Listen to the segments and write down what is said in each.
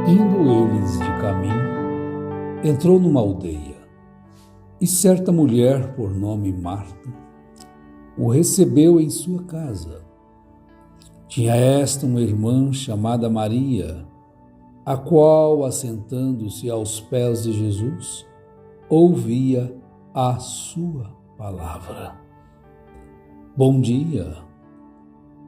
Indo eles de caminho, entrou numa aldeia, e certa mulher, por nome Marta, o recebeu em sua casa. Tinha esta uma irmã chamada Maria, a qual, assentando-se aos pés de Jesus, ouvia a sua palavra. Bom dia,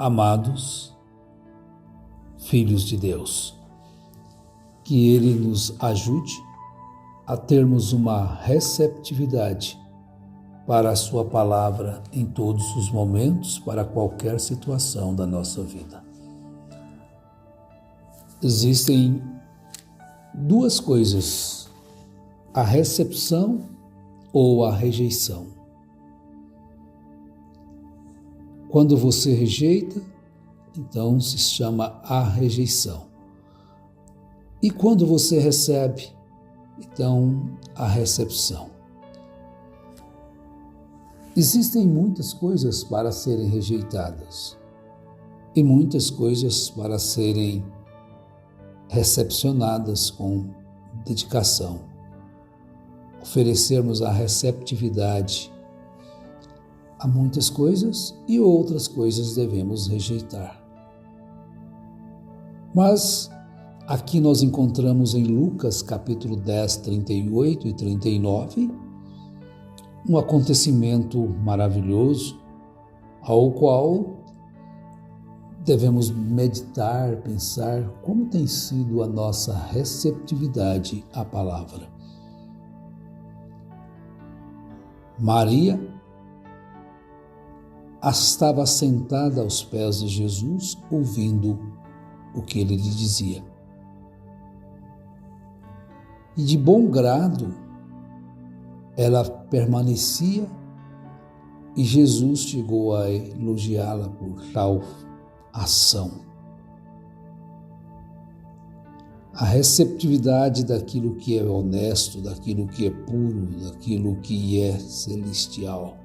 amados filhos de Deus. Que Ele nos ajude a termos uma receptividade para a sua palavra em todos os momentos, para qualquer situação da nossa vida. Existem duas coisas: a recepção ou a rejeição. Quando você rejeita, então se chama a rejeição. E quando você recebe, então a recepção. Existem muitas coisas para serem rejeitadas e muitas coisas para serem recepcionadas com dedicação. Oferecermos a receptividade a muitas coisas e outras coisas devemos rejeitar. Mas aqui nós encontramos em Lucas capítulo 10, 38 e 39, um acontecimento maravilhoso, ao qual devemos meditar, pensar como tem sido a nossa receptividade à palavra. Maria estava sentada aos pés de Jesus, ouvindo o que ele lhe dizia. E de bom grado ela permanecia, e Jesus chegou a elogiá-la por tal ação. A receptividade daquilo que é honesto, daquilo que é puro, daquilo que é celestial.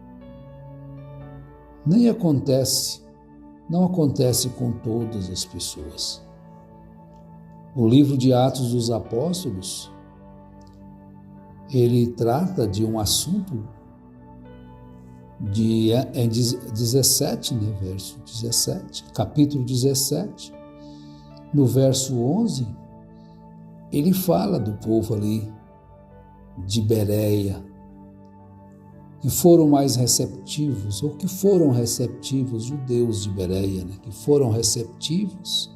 Não acontece com todas as pessoas. O livro de Atos dos Apóstolos, ele trata de um assunto em 17, verso 17, capítulo 17, no verso 11, ele fala do povo ali de Bereia, que foram mais receptivos, ou que foram receptivos, judeus de Bereia, que foram receptivos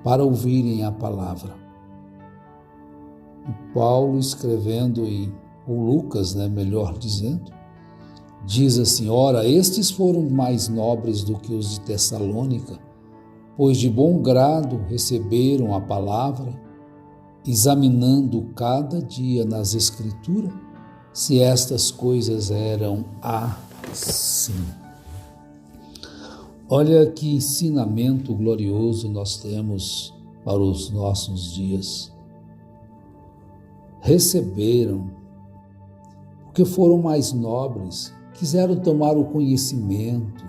para ouvirem a palavra. E Paulo, escrevendo, ou Lucas, melhor dizendo, diz assim: ora, estes foram mais nobres do que os de Tessalônica, pois de bom grado receberam a palavra, examinando cada dia nas Escrituras, se estas coisas eram assim. Olha que ensinamento glorioso nós temos para os nossos dias. Receberam, porque foram mais nobres, quiseram tomar o conhecimento.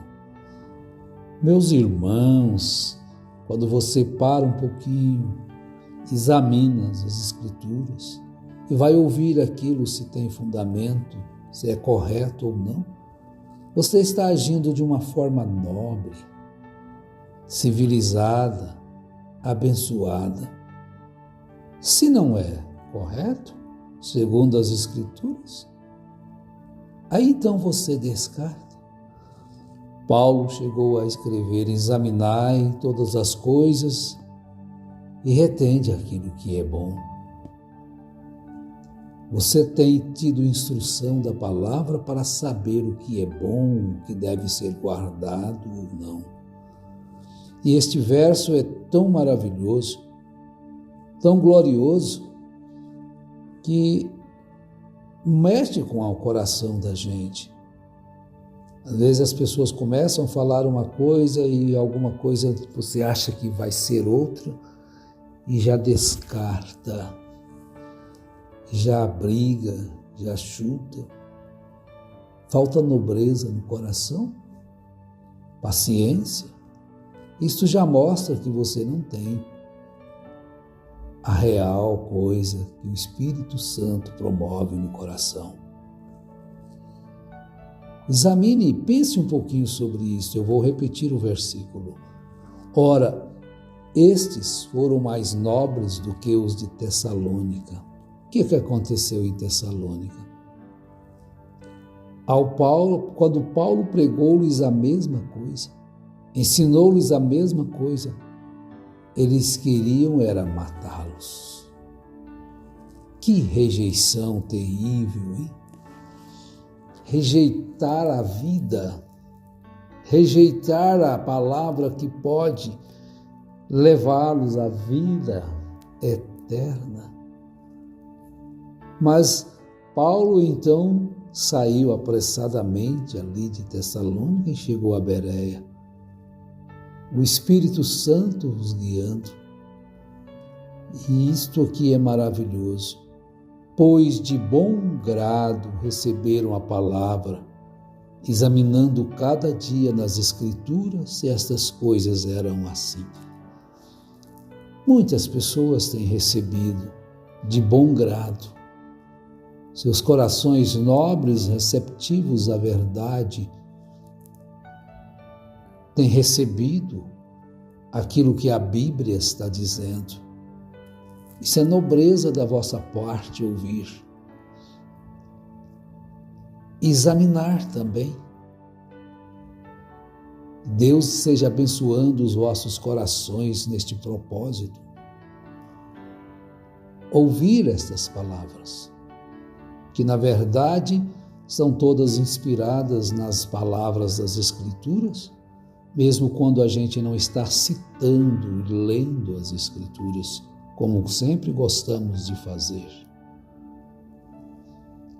Meus irmãos, quando você para um pouquinho, examina as Escrituras e vai ouvir aquilo se tem fundamento, se é correto ou não, você está agindo de uma forma nobre, civilizada, abençoada. Se não é correto, segundo as Escrituras, aí então você descarta. Paulo chegou a escrever: examinai todas as coisas e retende aquilo que é bom. Você tem tido instrução da palavra para saber o que é bom, o que deve ser guardado ou não. E este verso é tão maravilhoso, tão glorioso, que mexe com o coração da gente. Às vezes as pessoas começam a falar uma coisa e alguma coisa você acha que vai ser outra e já descarta, já briga, já chuta. Falta nobreza no coração, paciência. Isto já mostra que você não tem. a real coisa que o Espírito Santo promove no coração. Examine e pense um pouquinho sobre isso. Eu vou repetir o versículo. Ora, estes foram mais nobres do que os de Tessalônica. O que aconteceu em Tessalônica? Quando Paulo pregou-lhes a mesma coisa, ensinou-lhes a mesma coisa, eles queriam era matá-los. Que rejeição terrível, hein? Rejeitar a vida, rejeitar a palavra que pode levá-los à vida eterna. Mas Paulo então saiu apressadamente ali de Tessalônica e chegou a Bereia. O Espírito Santo os guiando. E isto aqui é maravilhoso, pois de bom grado receberam a palavra, examinando cada dia nas Escrituras se estas coisas eram assim. Muitas pessoas têm recebido de bom grado, seus corações nobres, receptivos à verdade, têm recebido aquilo que a Bíblia está dizendo. Isso é nobreza da vossa parte ouvir. Examinar também. Deus seja abençoando os vossos corações neste propósito. Ouvir estas palavras, que na verdade são todas inspiradas nas palavras das Escrituras, mesmo quando a gente não está citando e lendo as Escrituras, como sempre gostamos de fazer.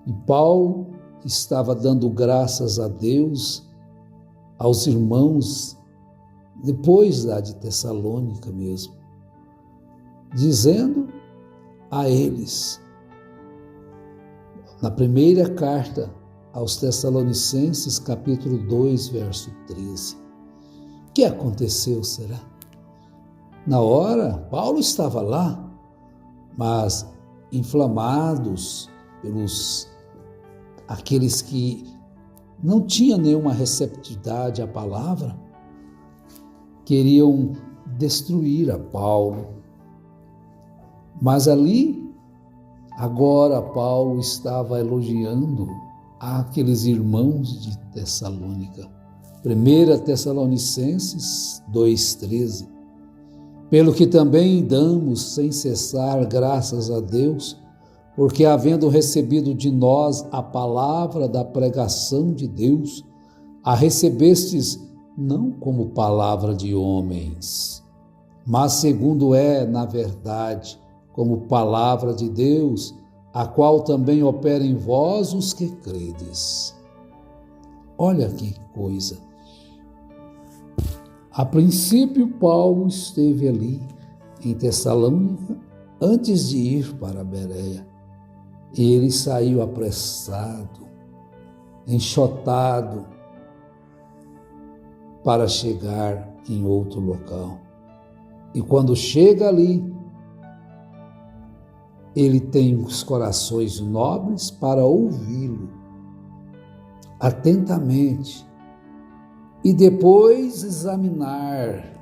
E Paulo estava dando graças a Deus, aos irmãos, depois lá de Tessalônica mesmo, dizendo a eles, na primeira carta aos Tessalonicenses, capítulo 2, verso 13. O que aconteceu, será? Na hora, Paulo estava lá, mas inflamados pelos aqueles que não tinham nenhuma receptividade à palavra, queriam destruir a Paulo. Mas ali, agora Paulo estava elogiando aqueles irmãos de Tessalônica. 1 Tessalonicenses 2,13. Pelo que também damos sem cessar graças a Deus, porque havendo recebido de nós a palavra da pregação de Deus, a recebestes não como palavra de homens, mas segundo é, na verdade, como palavra de Deus, a qual também opera em vós os que credes. Olha que coisa! A princípio, Paulo esteve ali em Tessalônica antes de ir para Bereia. E ele saiu apressado, enxotado, para chegar em outro local. E quando chega ali, ele tem os corações nobres para ouvi-lo atentamente e depois examinar.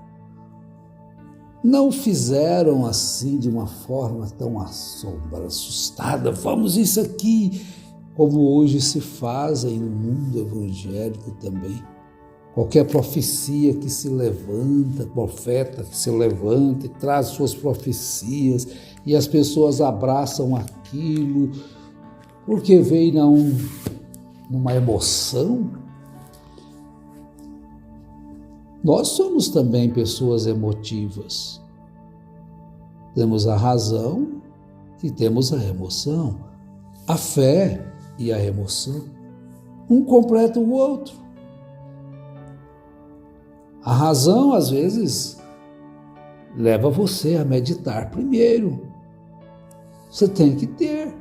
Não fizeram assim de uma forma tão assustada, vamos isso aqui, como hoje se fazem no mundo evangélico também. Qualquer profecia que se levanta, profeta que se levanta e traz suas profecias, e as pessoas abraçam aquilo, porque veio numa emoção. Nós somos também pessoas emotivas. Temos a razão e temos a emoção. A fé e a emoção. Um completa o outro. A razão, às vezes, leva você a meditar primeiro. Você tem que ter.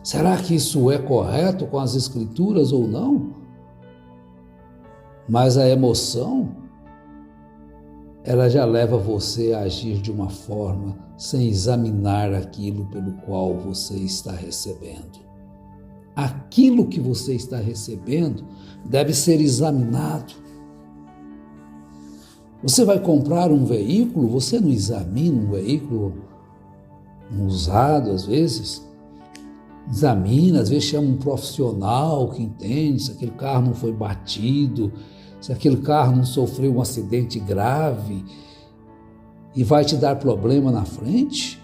Será que isso é correto com as Escrituras ou não? Mas a emoção, ela já leva você a agir de uma forma sem examinar aquilo pelo qual você está recebendo. Aquilo que você está recebendo deve ser examinado. Você vai comprar um veículo, você não examina um veículo usado às vezes? Examina, às vezes chama um profissional que entende se aquele carro não foi batido, se aquele carro não sofreu um acidente grave e vai te dar problema na frente.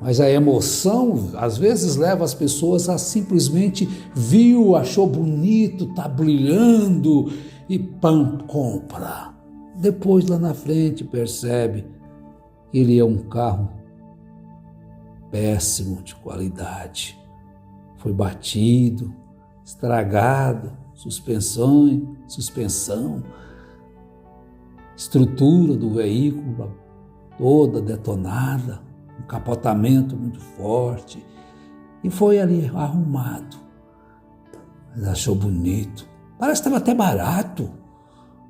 Mas a emoção, às vezes, leva as pessoas a simplesmente viu, achou bonito, está brilhando e pam, compra. Depois, lá na frente, percebe que ele é um carro péssimo de qualidade. Foi batido, estragado, suspensão, estrutura do veículo toda detonada, um capotamento muito forte, e foi ali arrumado. Mas achou bonito. Parece que estava até barato,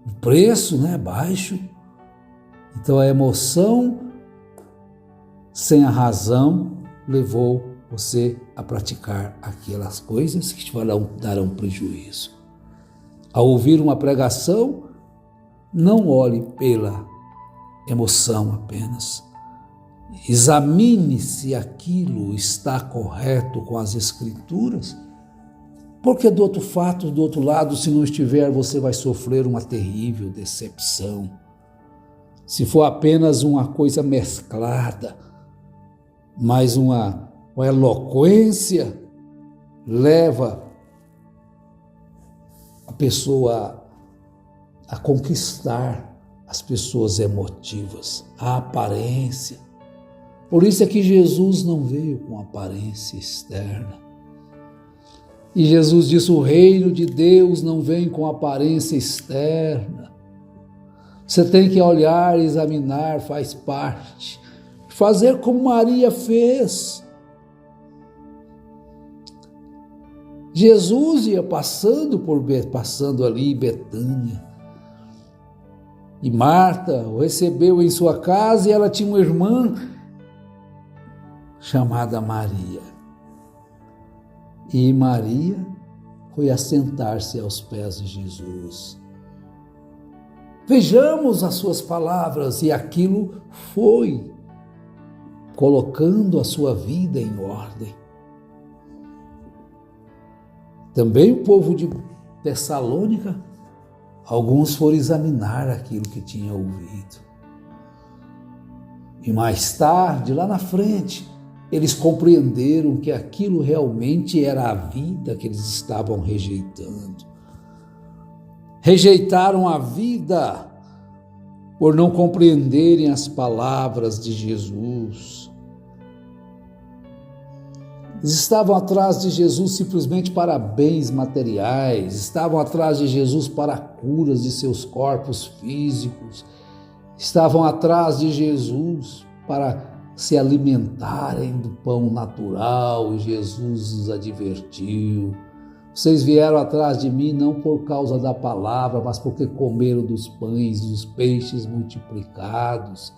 o preço, né, baixo. Então a emoção, sem a razão, levou você a praticar aquelas coisas que te darão prejuízo. Ao ouvir uma pregação, não olhe pela emoção apenas. Examine se aquilo está correto com as Escrituras, porque do outro lado, se não estiver, você vai sofrer uma terrível decepção. Se for apenas uma coisa mesclada, mas uma eloquência leva a pessoa a conquistar as pessoas emotivas, a aparência. Por isso é que Jesus não veio com aparência externa. E Jesus disse, o reino de Deus não vem com aparência externa. Você tem que olhar, examinar, faz parte. Fazer como Maria fez. Jesus ia passando ali em Betânia. E Marta o recebeu em sua casa e ela tinha uma irmã chamada Maria. E Maria foi assentar-se aos pés de Jesus. Vejamos as suas palavras, e aquilo foi colocando a sua vida em ordem. Também o povo de Tessalônica, alguns foram examinar aquilo que tinham ouvido. E mais tarde, lá na frente, eles compreenderam que aquilo realmente era a vida que eles estavam rejeitando. Rejeitaram a vida por não compreenderem as palavras de Jesus. Eles estavam atrás de Jesus simplesmente para bens materiais, estavam atrás de Jesus para curas de seus corpos físicos, estavam atrás de Jesus para se alimentarem do pão natural, e Jesus os advertiu. Vocês vieram atrás de mim não por causa da palavra, mas porque comeram dos pães, dos peixes multiplicados.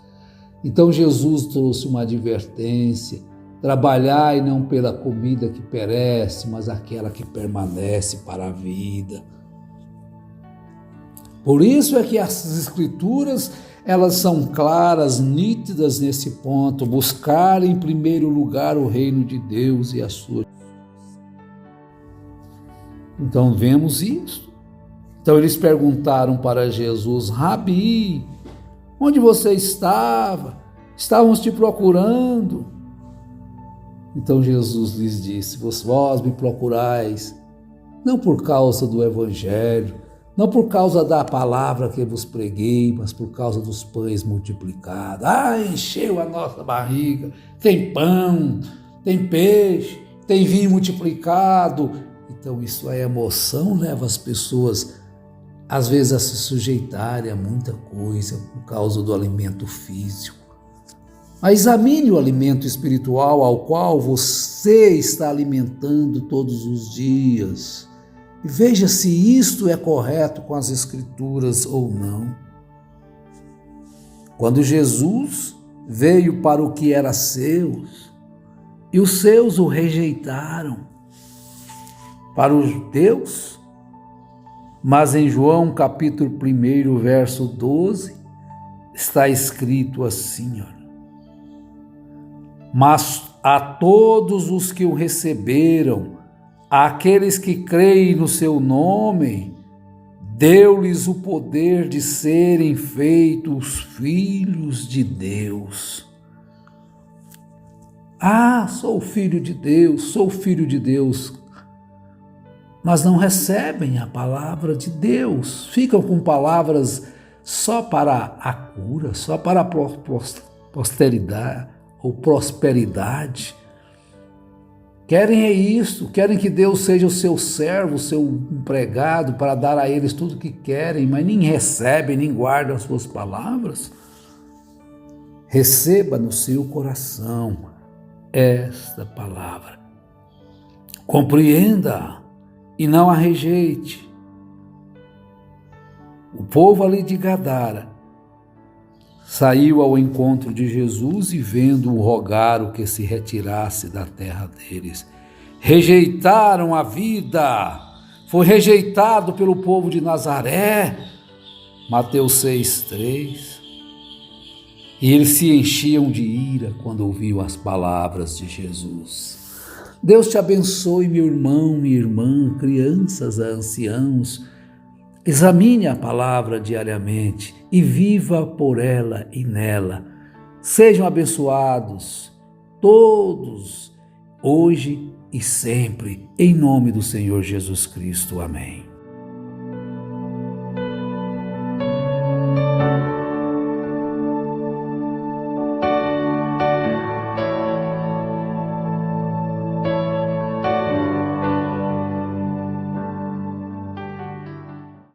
Então Jesus trouxe uma advertência: trabalhai não pela comida que perece, mas aquela que permanece para a vida. Por isso é que as Escrituras, elas são claras, nítidas nesse ponto: buscar em primeiro lugar o reino de Deus e a sua. Então vemos isso. Então eles perguntaram para Jesus: Rabi, onde você estava? Estávamos te procurando. Então Jesus lhes disse: vós me procurais, não por causa do Evangelho, não por causa da palavra que vos preguei, mas por causa dos pães multiplicados. Encheu a nossa barriga, tem pão, tem peixe, tem vinho multiplicado. Então isso, a emoção leva as pessoas, às vezes, a se sujeitarem a muita coisa por causa do alimento físico. Mas examine o alimento espiritual ao qual você está alimentando todos os dias e veja se isto é correto com as Escrituras ou não. Quando Jesus veio para o que era seus, e os seus o rejeitaram. Para os judeus, mas em João capítulo 1, verso 12, está escrito assim, olha: mas a todos os que o receberam, àqueles que creem no seu nome, deu-lhes o poder de serem feitos filhos de Deus. Ah, sou filho de Deus, sou filho de Deus. Mas não recebem a palavra de Deus. Ficam com palavras só para a cura, só para a posteridade ou prosperidade. Querem é isso, querem que Deus seja o seu servo, o seu empregado, para dar a eles tudo o que querem, mas nem recebem, nem guardam as suas palavras. Receba no seu coração esta palavra. Compreenda e não a rejeite. O povo ali de Gadara saiu ao encontro de Jesus e, vendo-o, rogaram que se retirasse da terra deles. Rejeitaram a vida. Foi rejeitado pelo povo de Nazaré. Mateus 6:3. E eles se enchiam de ira quando ouviam as palavras de Jesus. Deus te abençoe, meu irmão, minha irmã, crianças, anciãos. Examine a palavra diariamente e viva por ela e nela. Sejam abençoados todos, hoje e sempre, em nome do Senhor Jesus Cristo. Amém.